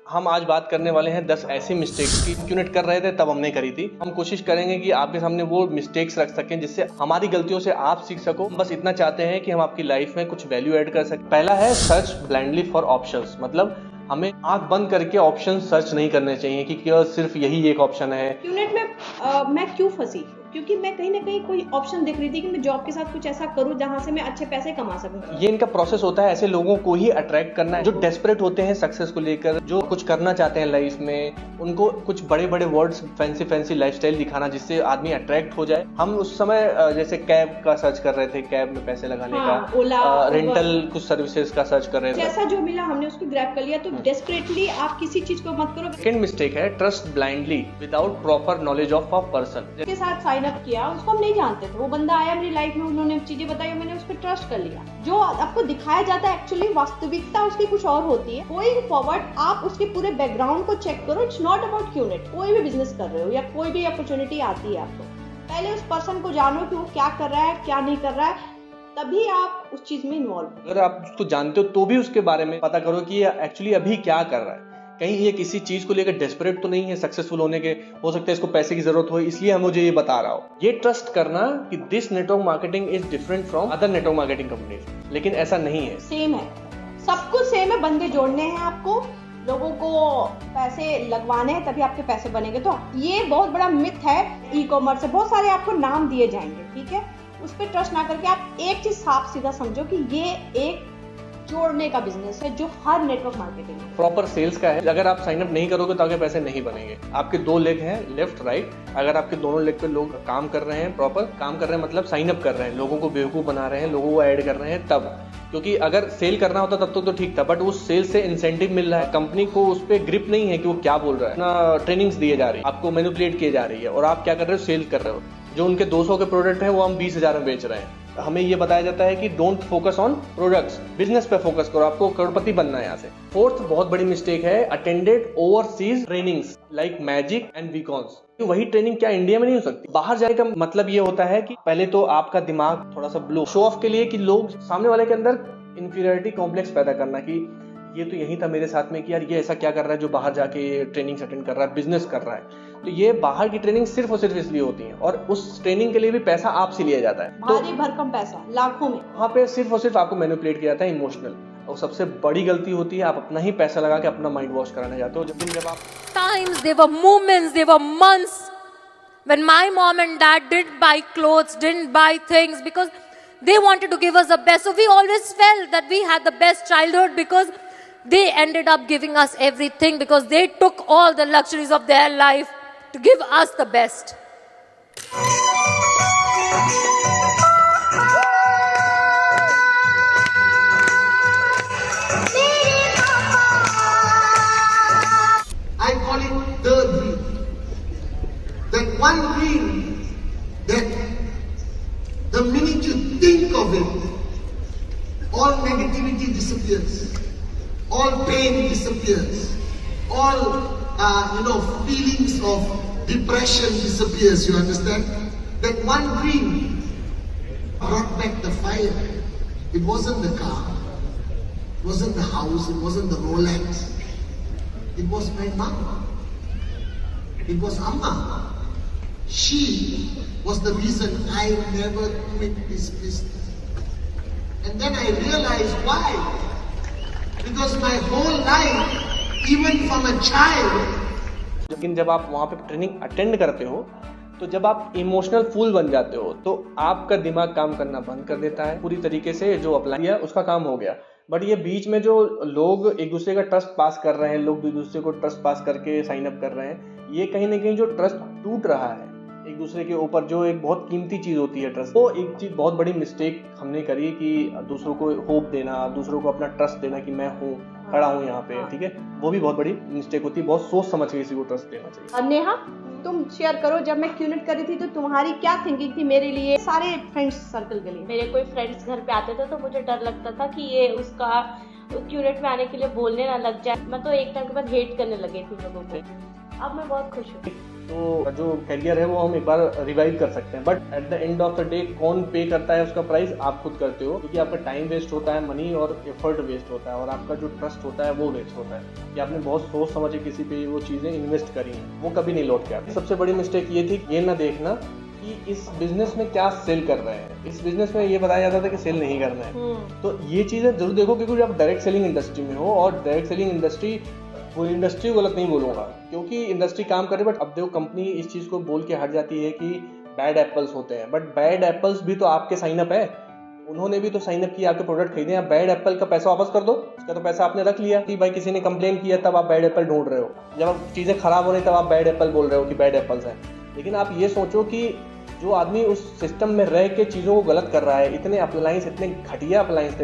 हम आज बात करने वाले हैं 10 ऐसी मिस्टेक्स की क्यूनेट कर रहे थे तब हमने करी थी। हम कोशिश करेंगे कि आपके सामने वो मिस्टेक्स रख सकें जिससे हमारी गलतियों से आप सीख सको। बस इतना चाहते हैं कि हम आपकी लाइफ में कुछ वैल्यू ऐड कर सकें। पहला है सर्च ब्लाइंडली फॉर ऑप्शंस, मतलब हमें आंख बंद करके ऑप्शन सर्च नहीं करने चाहिए कि क्या सिर्फ यही एक ऑप्शन है। क्यूनेट में मैं क्यों फंसी, क्योंकि मैं कहीं ना कहीं कोई ऑप्शन देख रही थी कि मैं जॉब के साथ कुछ ऐसा करूं जहां से मैं अच्छे पैसे कमा सकूं। ये इनका प्रोसेस होता है, ऐसे लोगों को ही अट्रैक्ट करना है जो डेस्परेट होते हैं सक्सेस को लेकर, जो कुछ करना चाहते हैं लाइफ में। उनको कुछ बड़े बड़े वर्ड्स, फैंसी लाइफस्टाइल दिखाना जिससे आदमी अट्रैक्ट हो जाए। हम उस समय जैसे कैब का सर्च कर रहे थे, कैब में पैसे लगाने का, ओला, रेंटल कुछ सर्विसेज का सर्च कर रहे थे। जैसा जो मिला हमने उसको ग्रैब कर लिया। तो डेस्परेटली आप किसी चीज को मत करो। सेकंड मिस्टेक है trust blindly without proper knowledge of a person. के साथ साइन अप किया, उसको हम नहीं जानते थे, वो बंदा आया मेरी लाइफ में, उन्होंने चीजें बताई, मैंने उस पर ट्रस्ट कर लिया। जो आपको दिखाया जाता है एक्चुअली वास्तविकता उसकी कुछ और होती है। गोइंग फॉरवर्ड आप उसके पूरे बैकग्राउंड को चेक करो। It's not about QNet. कोई भी बिजनेस कर रहे हो या कोई भी अपॉर्चुनिटी आती है आपको, पहले उस पर्सन को जानो कि वो क्या कर रहा है, क्या नहीं कर रहा है, तभी आप उस चीज में इन्वॉल्व। अगर आप उसको जानते हो तो भी उसके बारे में पता करो कि ये एक्चुअली अभी क्या कर रहा है। कहीं ये किसी चीज को लेकर डेस्परेट तो नहीं है सक्सेसफुल होने के, हो सकता है इसको पैसे की जरूरत हो इसलिए हम मुझे ये बता रहा हो। ये ट्रस्ट करना कि this network marketing is different from other network marketing companies, लेकिन ऐसा नहीं है। सेम है, सब कुछ सेम है। बंदे जोड़ने हैं आपको, लोगों को पैसे लगवाने हैं, तभी आपके पैसे बनेंगे। तो ये बहुत बड़ा मिथ है ई कॉमर्स से। बहुत सारे आपको नाम दिए जाएंगे, ठीक है, उस पर ट्रस्ट ना करके आप एक चीज साफ सीधा समझो कि ये एक जोड़ने का बिजनेस है जो हर नेटवर्क मार्केटिंग प्रॉपर सेल्स का है। अगर आप साइन अप नहीं करोगे तो आगे पैसे नहीं बनेंगे। आपके 2 लेग हैं, लेफ्ट राइट। अगर आपके दोनों लेग पे लोग काम कर रहे हैं, प्रॉपर काम कर रहे हैं मतलब साइन अप कर रहे हैं, लोगों को बेवकूफ बना रहे हैं, लोगों को ऐड कर रहे हैं, तब। क्योंकि अगर सेल करना होता तब तो ठीक था, बट उस सेल से इंसेंटिव मिल रहा है, कंपनी को उस पर ग्रिप नहीं है कि वो क्या बोल रहा है ना, ट्रेनिंग्स दिए जा रही है, आपको मैनिपुलेट किए जा रही है, और आप क्या कर रहे हो, सेल कर रहे हो। जो उनके 200 के प्रोडक्ट है वो हम 20,000 में बेच रहे हैं। हमें ये बताया जाता है कि don't focus on products, business पे फोकस करो, आपको करोड़पति बनना है यहाँ से। फोर्थ बहुत बड़ी मिस्टेक है attended overseas trainings like magic and वीकॉन्स। वही ट्रेनिंग क्या इंडिया में नहीं हो सकती? बाहर जाने का मतलब ये होता है कि पहले तो आपका दिमाग थोड़ा सा ब्लो, शो ऑफ के लिए, कि लोग सामने वाले के अंदर इंफीरियरिटी कॉम्प्लेक्स पैदा करना कि ये तो यही था मेरे साथ में, कि यार ये ऐसा क्या कर रहा है जो बाहर जाके ट्रेनिंग अटेंड कर रहा है, बिजनेस कर रहा है। तो ये बाहर की ट्रेनिंग सिर्फ और सिर्फ इसलिए होती है, और उस ट्रेनिंग के लिए भी पैसा आपसे लिया जाता है, भारी भरकम पैसा, लाखों में। वहाँ पे सिर्फ और सिर्फ आपको मैनिपुलेट किया जाता है इमोशनल। और सबसे बड़ी गलती होती है आप अपना ही पैसा लगा के अपना माइंड वॉश कराने जाते हो। जब आप times, there were moments, there were months when my mom and dad didn't buy clothes, didn't buy things because they wanted to give us the best. So we always felt that we had the best childhood because they ended up giving us everything, because they took all the luxuries of their life to give us the best. I call it the dream. That one dream that the minute you think of it, all negativity disappears, all pain disappears, all feelings of depression disappears. You understand? That one dream brought back the fire. It wasn't the car, it wasn't the house, it wasn't the Rolex. It was my mom. It was Amma. She was the reason I never quit this business. And then I realized why. Because my whole life, even from a child. लेकिन जब आप वहाँ पे training attend करते हो तो जब आप इमोशनल फूल बन जाते हो तो आपका दिमाग काम करना बंद कर देता है पूरी तरीके से। जो अप्लाई किया उसका काम हो गया, बट ये बीच में जो लोग एक दूसरे का ट्रस्ट पास कर रहे हैं, लोग एक दूसरे को ट्रस्ट पास करके साइन अप कर रहे हैं, ये कहीं ना कहीं जो ट्रस्ट टूट रहा है एक दूसरे के ऊपर, जो एक बहुत कीमती चीज होती है ट्रस्ट, वो एक चीज बहुत बड़ी मिस्टेक हमने करी कि दूसरों को होप देना, दूसरों को अपना ट्रस्ट देना कि मैं हूँ, खड़ा हूँ यहाँ पे, ठीक है, वो भी बहुत बड़ी मिस्टेक होती है। बहुत सोच समझ के किसी को ट्रस्ट देना चाहिए। नेहा, तुम शेयर करो, जब मैं क्यूनेट कर रही थी तो तुम्हारी क्या थिंकिंग थी मेरे लिए, सारे फ्रेंड्स सर्कल के लिए? मेरे कोई फ्रेंड्स घर पे आते थे तो मुझे डर लगता था कि ये उसका क्यूनेट में आने के लिए बोलने ना लग जाए। मैं तो एक टाइम के बाद हेट करने लगी थी लोगों को। अब मैं बहुत खुश हूँ। तो जो करियर है वो हम एक बार रिवाइव कर सकते हैं, but at the end of the day कौन पे करता है उसका प्राइस आप खुद करते हो, क्योंकि आपका टाइम वेस्ट होता है, मनी और एफर्ट वेस्ट होता है, और आपका जो ट्रस्ट होता है वो वेस्ट होता है कि आपने बहुत सोच समझ के किसी पे वो चीज़ें इन्वेस्ट करी हैं, वो कभी नहीं लौट के आती। सबसे बड़ी मिस्टेक ये थी ये ना देखना कि इस बिजनेस में क्या सेल कर रहे हैं। इस बिजनेस में ये बताया जाता था कि सेल नहीं करना है, तो ये चीज़ें जरूर देखो, क्योंकि आप डायरेक्ट सेलिंग इंडस्ट्री में हो, और डायरेक्ट सेलिंग इंडस्ट्री, वो इंडस्ट्री गलत नहीं बोलूंगा क्योंकि इंडस्ट्री काम करे, बट अब देखो कंपनी इस चीज़ को बोल के हट जाती है कि बैड एप्पल्स होते हैं, बट बैड एप्पल्स भी तो आपके साइन अप है, उन्होंने भी तो साइन अप किया, आपके प्रोडक्ट खरीदे, आप बैड एप्पल का पैसा वापस कर दो, उसका तो पैसा आपने रख लिया कि भाई किसी ने कंप्लेन किया तब आप बैड एप्पल ढूंढ रहे हो, जब चीज़ें खराब हो रही तब आप बैड एप्पल बोल रहे हो कि बैड एप्पल्स हैं। लेकिन आप ये सोचो कि जो आदमी उस सिस्टम में रह के चीज़ों को गलत कर रहा है, इतने अप्लायंस, इतने घटिया अप्लायंस,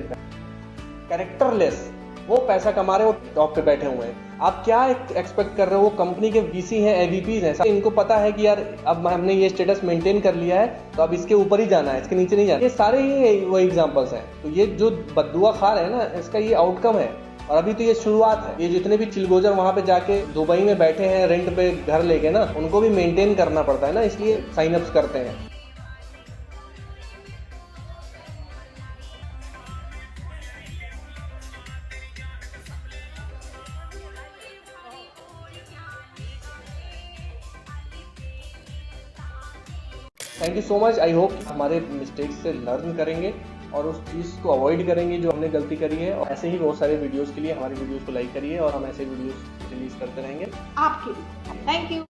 कैरेक्टरलेस, वो पैसा कमा रहे हो, टॉप पे बैठे हुए हैं। आप क्या एक्सपेक्ट कर रहे हो? वो कंपनी के वीसी हैं, एवीपीज हैं, इनको पता है कि यार अब हमने ये स्टेटस मेंटेन कर लिया है तो अब इसके ऊपर ही जाना है, इसके नीचे नहीं जाना। ये सारे ही वो एग्जांपल्स हैं। तो ये जो बद्दुआ खा रहे हैं ना, इसका ये आउटकम है, और अभी तो ये शुरुआत है। ये जितने भी चिलगोजर वहाँ पे जाके दुबई में बैठे हैं रेंट पे घर लेके ना, उनको भी मेंटेन करना पड़ता है ना, इसलिए साइन अप्स करते हैं। Thank you so much. I hope हमारे मिस्टेक्स से लर्न करेंगे और उस चीज़ को अवॉइड करेंगे जो हमने गलती करी है। और ऐसे ही बहुत सारे वीडियोस के लिए हमारी वीडियोस को लाइक करिए, और हम ऐसे वीडियोस रिलीज करते रहेंगे आपके लिए। Thank you.